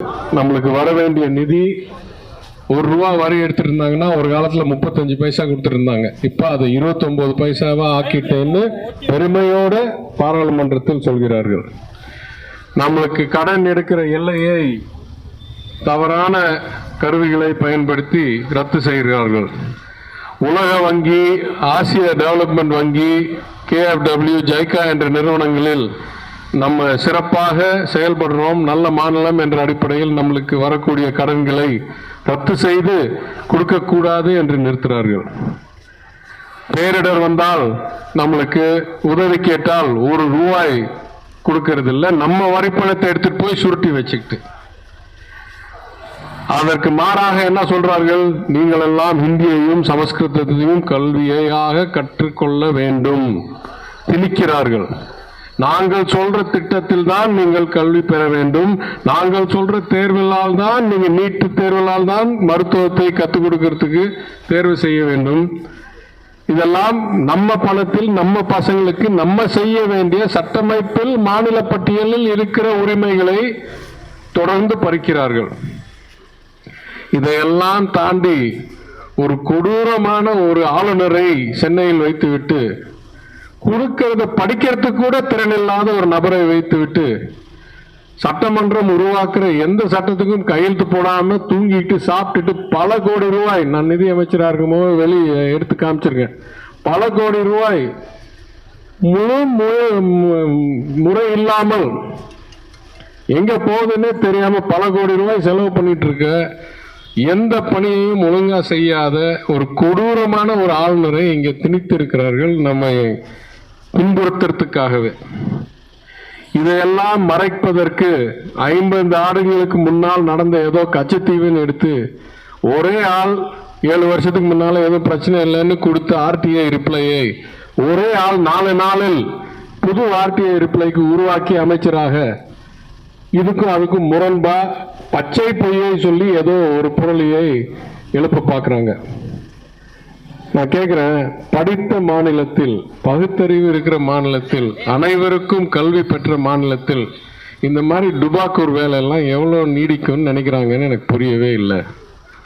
நம்மளுக்கு வர வேண்டிய நிதி ₹1 வரி எடுத்துருந்தாங்கன்னா ஒரு காலத்துல 35 பைசா கொடுத்துருந்தாங்க. இப்ப அதை 29 பைசாவா ஆக்கிட்டேன்னு பெருமையோட பாராளுமன்றத்தில் சொல்கிறார்கள். நம்மளுக்கு கடன் எடுக்கிற எல்லையை தவறான கருவிகளை பயன்படுத்தி ரத்து செய்கிறார்கள். உலக வங்கி, ஆசிய டெவலப்மெண்ட் வங்கி, KfW, JICA என்ற நிறுவனங்களில் நம்ம சிறப்பாக செயல்படுறோம், நல்ல மாநிலம் என்ற அடிப்படையில் நம்மளுக்கு வரக்கூடிய கடன்களை ரத்து செய்து கொடுக்கக்கூடாது என்று நிறுத்துகிறார்கள். பேரிடர் வந்தால் நம்மளுக்கு உதவி கேட்டால் ₹1 கொடுக்கறது இல்லை, நம்ம வரிப்பணத்தை எடுத்துட்டு போய் சுருட்டி வச்சுக்கிட்டு. அதற்கு மாறாக என்ன சொல்றார்கள்? நீங்கள் எல்லாம் ஹிந்தியையும் சமஸ்கிருதத்தையும் கல்வியாக கற்றுக்கொள்ள வேண்டும் திணிக்கிறார்கள். நாங்கள் சொல்ற திட்டத்தில் தான் நீங்கள் கல்வி பெற வேண்டும், நாங்கள் சொல்ற தேர்விலால் தான், நீங்க நீட்டு தேர்விலால் தான் மருத்துவத்தை கற்றுக் கொடுக்கறதுக்கு தேர்வு செய்ய வேண்டும். இதெல்லாம் நம்ம பணத்தில் நம்ம பசங்களுக்கு நம்ம செய்ய வேண்டிய சட்டமைப்பில் மாநில பட்டியலில் இருக்கிற உரிமைகளை தொடர்ந்து பறிக்கிறார்கள். இதையெல்லாம் தாண்டி ஒரு கொடூரமான ஒரு ஆளுநரை சென்னையில் வைத்துவிட்டு, கொடுக்கிறத படிக்கிறதுக்கு கூட திறனில்லாத ஒரு நபரை வைத்துவிட்டு, சட்டமன்றம் உருவாக்குற எந்த சட்டத்துக்கும் கையெழுத்து போடாம தூங்கிட்டு சாப்பிட்டுட்டு பல கோடி ரூபாய், நான் நிதி அமைச்சராக இருக்கும்போது வெளியே எடுத்து காமிச்சிருக்கேன், பல கோடி ரூபாய் முறை இல்லாமல் எங்க போகுதுன்னே தெரியாம பல கோடி ரூபாய் செலவு பண்ணிட்டு இருக்க, எந்த பணியையும் ஒழுங்கா செய்யாத ஒரு கொடூரமான ஒரு ஆளுநரை இங்கே திணித்து இருக்கிறார்கள், நம்மை துன்புறுத்துறதுக்காகவே. இதையெல்லாம் மறைப்பதற்கு 50 ஆண்டுகளுக்கு முன்னால் நடந்த ஏதோ கச்சத்தீவுன்னு எடுத்து ஒரே ஆள் 7 வருஷத்துக்கு முன்னால ஏதோ பிரச்சனை இல்லைன்னு கொடுத்த RTI ரிப்ளையை ஒரே ஆள் 4 நாளில் புது RTI ரிப்ளைக்கு உருவாக்கி அமைச்சராக, இதுக்கும் அதுக்கும் முரண்பா பச்சை பொய்யை சொல்லி ஏதோ ஒரு புரளியை எழுப்ப பார்க்குறாங்க. நான் கேட்குறேன், படித்த மாநிலத்தில், பகுத்தறிவு இருக்கிற மாநிலத்தில், அனைவருக்கும் கல்வி பெற்ற மாநிலத்தில் இந்த மாதிரி டுபாக்கூர் வேலை எல்லாம் எவ்வளோ நீடிக்கும்னு நினைக்கிறாங்கன்னு எனக்கு புரியவே இல்லை.